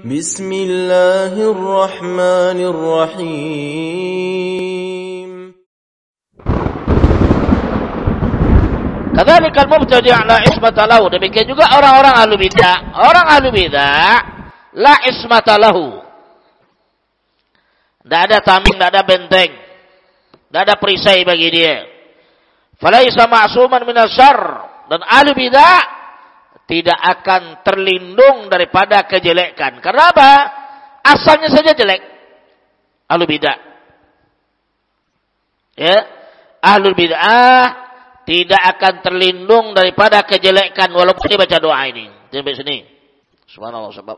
بسم الله الرحمن الرحيم Kadzalikal mubtadi' la ismata lahu. Demikian juga orang-orang ahlu bidah. Orang ahlu bidah la ismata lahu. Tidak ada tameng, tidak ada benteng. Tidak ada perisai bagi dia. Falaisa ma'suman minasyarr. Dan ahlu bidah tidak akan terlindung daripada kejelekan. Karena apa? Asalnya saja jelek. Ahlu bidah. Ya. Ahlu bidah tidak akan terlindung daripada kejelekan walaupun dia baca doa ini. Sampai sini. Subhanallah sebab.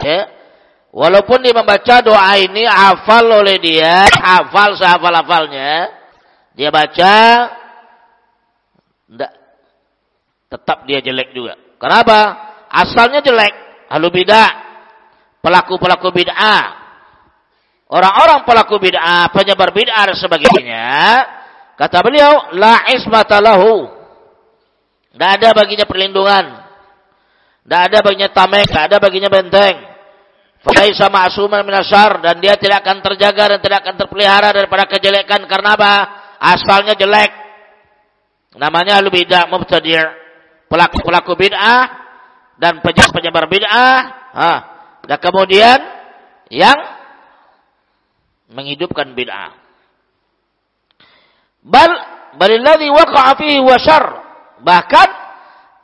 Ya. Walaupun dia membaca doa ini hafal oleh dia, hafal sehafal-hafalnya, dia baca enggak, tetap dia jelek juga. Kenapa? Asalnya jelek. Ahlu bidah, pelaku-pelaku bid'ah, orang-orang pelaku bid'ah, penyebar bid'ah dan sebagainya. Kata beliau, la ismata lahu. Tidak ada baginya perlindungan. Tidak ada baginya tameng, tidak ada baginya benteng. Falaisa ma'suman minasyarr, dan dia tidak akan terjaga dan tidak akan terpelihara daripada kejelekan. Karena apa? Asalnya jelek. Namanya ahlu bid'ah mubtadi', pelaku-pelaku bid'ah dan penyebar bid'ah. Dan kemudian yang menghidupkan bid'ah. Balilladzi waqa'a fihi wa syarr. Bahkan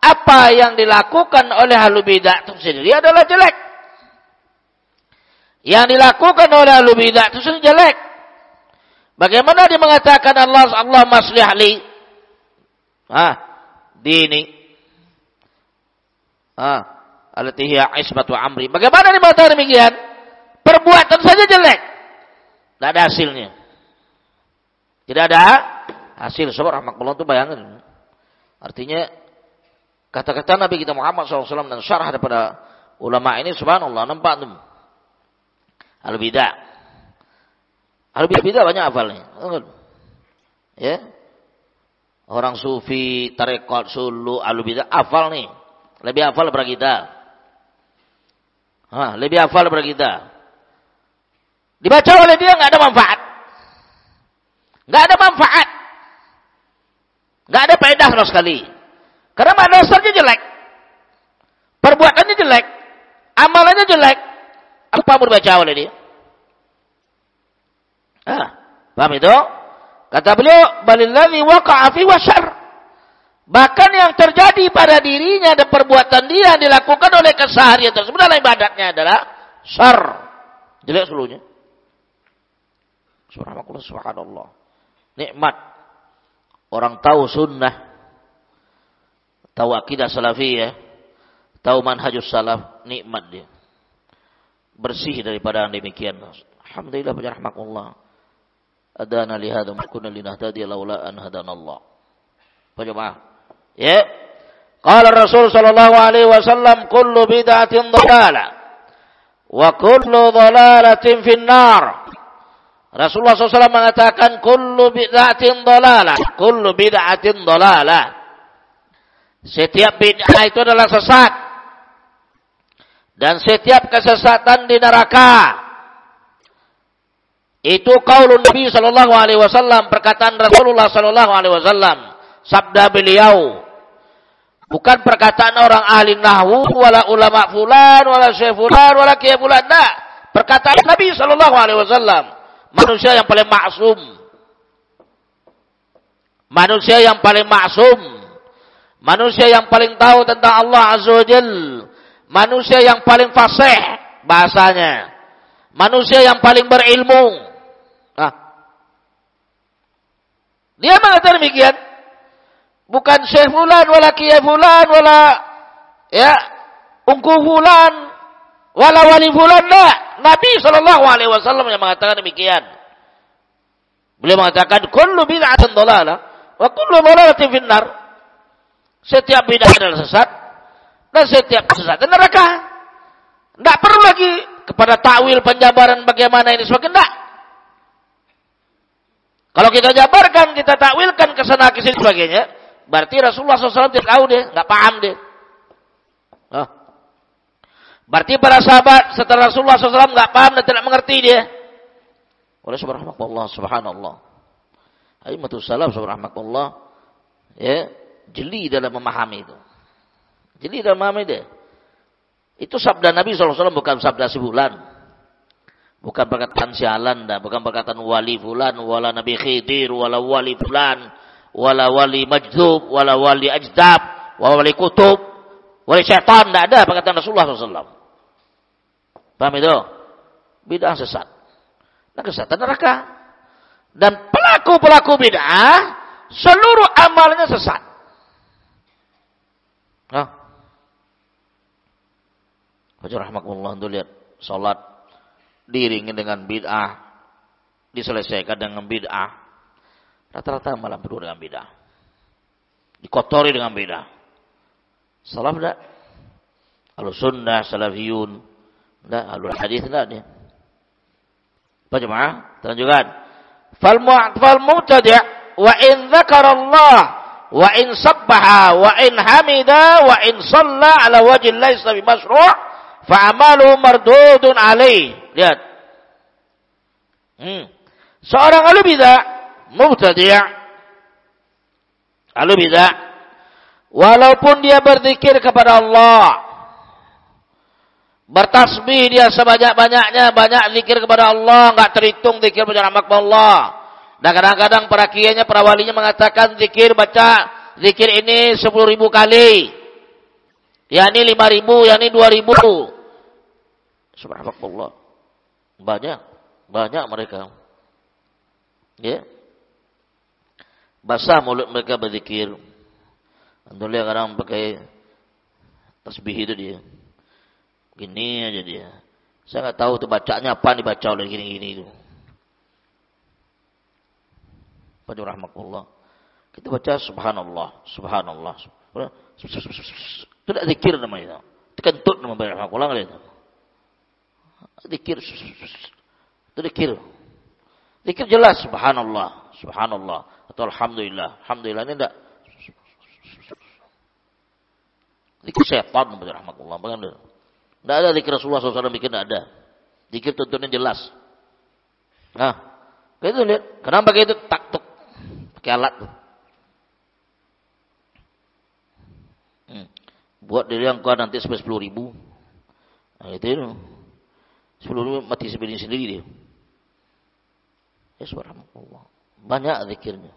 apa yang dilakukan oleh ahlu bidah itu sendiri adalah jelek. Yang dilakukan oleh ahlu bidah itu sendiri jelek. Bagaimana dia mengatakan Allah maslih li dini allati hiya ismatu amri. Bagaimana dia mengatakan demikian? Perbuatan saja jelek. Tidak ada hasilnya. Tidak ada hasil. Sebab rahmatullah itu bayangkan. Artinya kata-kata Nabi kita Muhammad SAW dan syarah daripada ulama ini subhanallah nampak tuh. Ahlu bidah. Ahlu bidah banyak hafalnya. Ya. Orang sufi, tarekat, sulu, ahlu bidah hafal nih. Lebih hafal daripada kita. Lebih hafal daripada kita. Dibaca oleh dia enggak ada manfaat. Enggak ada manfaat. Enggak ada faedah sama sekali. Karena dasarnya jelek. Perbuatannya jelek. Amalannya jelek. Apa mau dibaca oleh dia? Paham itu? Kata beliau, balilladzi waqa'a fi wa syarr. Bahkan yang terjadi pada dirinya dan perbuatan dia dilakukan oleh keseharian tersebut dalam ibadatnya adalah syarr. Jelek seluruhnya. Subhanallah. Nikmat orang tahu sunnah, tahu akidah salafiyah, tahu manhajus salaf, nikmat dia. Bersih daripada yang demikian. Alhamdulillah rahmatullah. Adana li hadza ma kunna linahtadiya laula an hadanallah. Jemaah. Ya. Qala Rasul sallallahu alaihi wasallam kullu bid'atin dhalalah wa kullu dhalalatin finnar. Rasulullah SAW mengatakan kullu bid'atin dhalalah, kullu bid'atin dhalalah. Setiap bid'ah itu adalah sesat. Dan setiap kesesatan di neraka. Itu qaulun Nabi sallallahu alaihi wasallam, perkataan Rasulullah sallallahu alaihi wasallam, sabda beliau. Bukan perkataan orang ahli nahwu wala ulama fulan wala syekh fulan wala kiai fulan. Nah, perkataan Nabi sallallahu alaihi wasallam. Manusia yang paling maksum. Manusia yang paling maksum. Manusia yang paling tahu tentang Allah Azza wa Jal. Manusia yang paling fasih bahasanya. Manusia yang paling berilmu. Dia mengatakan demikian. Bukan syekh fulan wala kiai fulan wala ungku fulan wala wali fulan. Nabi sallallahu alaihi wasallam yang mengatakan demikian. Beliau mengatakan kullu bid'atin dhalalah wa kullu dhalalatin finnar. Setiap bid'ah adalah sesat dan setiap kesesatan neraka. Tidak perlu lagi kepada takwil penjabaran bagaimana ini semakin tidak. Kalau kita jabarkan, kita takwilkan ke sana ke sini sebagainya, berarti Rasulullah SAW tidak tahu deh, nggak paham deh. Berarti para sahabat setelah Rasulullah SAW nggak paham dan tidak mengerti dia. Oleh subhanallah, subhanallah. Aimatus salaf subhanallah, ya, jeli dalam memahami itu. Jeli dalam memahami dia. Itu sabda Nabi SAW bukan sabda sebulan. Bukan perkataan si Alanda, bukan perkataan wali fulan, wala Nabi Khidir, wala wali fulan, wala wali majdub, wala wali ajdab, wala wali kutub, wali syaitan. Tidak ada perkataan Rasulullah SAW. Paham itu? Bid'ah sesat. Nah, kesesatan neraka. Dan pelaku-pelaku bid'ah, seluruh amalnya sesat. Nah. Rahmatullah, untuk lihat salat diiringi dengan bid'ah, diselesaikan dengan bid'ah. Rata-rata malam penuh dengan bid'ah. Dikotori dengan bid'ah. Salaf enggak? Ahlus sunnah, salafiyun, enggak, ahlul hadis enggak dia. Apa jemaah? Terlanjutkan. Fal mu'tadi' wa in dzakarallah wa in sabbaha wa in hamida wa in shalla ala wajhi laysa bi masyru' fa amalu mardudun alaih. Lihat. Seorang ahli bidah, mubtadi', ahli bidah, walaupun dia berzikir kepada Allah, bertasbih dia sebanyak-banyaknya, banyak zikir kepada Allah, enggak terhitung zikir kepada Allah. Dan kadang-kadang para kiainya, para walinya mengatakan zikir, baca zikir ini 10.000 kali. Yakni 5.000, yakni 2.000. Subhanallah. Banyak mereka. Ya. Basah mulut mereka berzikir. Antum lihat kadang pakai tasbih itu dia. Gini aja dia. Saya enggak tahu tuh bacanya apa dibaca oleh gini-gini itu. Baca rahmatullah. Kita baca subhanallah, subhanallah. Itu tidak zikir namanya. Itu kentut nama rahmatullah enggak itu. Zikir. Itu zikir. Zikir jelas subhanallah, subhanallah atau alhamdulillah. Alhamdulillah ini enggak. Zikir setan nama rahmatullah. Bagaimana? Tidak ada zikir Rasulullah SAW bikin, tidak ada. Zikir tuntunnya jelas. Nah, itu lihat. Kenapa begitu? Taktuk. Pakai alat tuh. Buat diri yang kuat nanti sampai 10.000. Nah, itu. 10.000 mati sendiri dia. Ya subhanallah. Banyak zikirnya.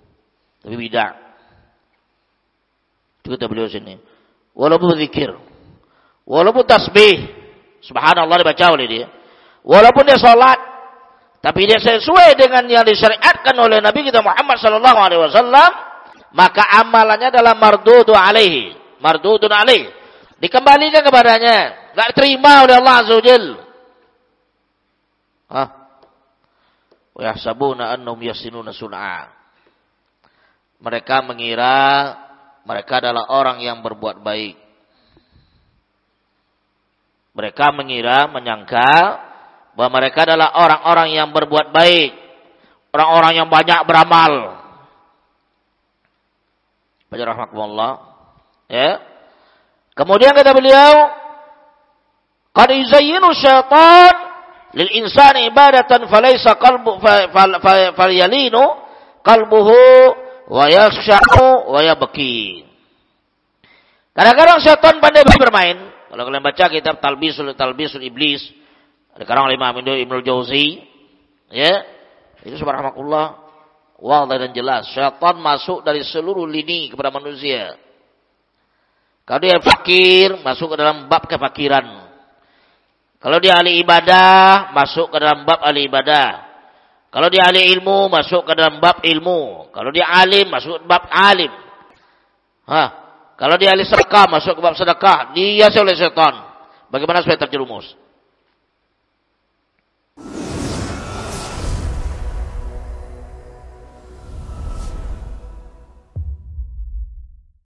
Tapi bid'ah. Itu kata beliau sini. Walaupun zikir, walaupun tasbih, subhanallah dibaca oleh dia. Walaupun dia salat, tapi dia sesuai dengan yang disyariatkan oleh Nabi kita Muhammad sallallahu alaihi wasallam, maka amalannya adalah mardudun alaihi. Mardudun alaihi. Dikembalikan kepadanya, enggak diterima oleh Allah azza wajalla. Wa yahsabuna annahum yasinuna sun'a. Mereka mengira mereka adalah orang yang berbuat baik. Mereka mengira, menyangka bahwa mereka adalah orang-orang yang berbuat baik. Orang-orang yang banyak beramal. Baca rahmatullah. Ya. Kemudian kata beliau, qad yuzayyinu syaitan lil insani ibadatan falaysa qalbu falyalinu qalbuhu wa yakhsha'u wa yabki. Kadang-kadang syaitan pandai bermain. Kalau kalian baca kitab Talbisul Iblis, ada karang Imam Ibnu Jauzi, ya, itu subhanallah, wadah dan jelas. Syaitan masuk dari seluruh lini kepada manusia. Kalau dia fakir, masuk ke dalam bab kefakiran. Kalau dia ahli ibadah, masuk ke dalam bab ahli ibadah. Kalau dia ahli ilmu, masuk ke dalam bab ilmu. Kalau dia alim, masuk ke bab alim. Kalau dia ahli sedekah, masuk ke bab sedekah. Dihiasi oleh syaitan. Bagaimana supaya terjerumus?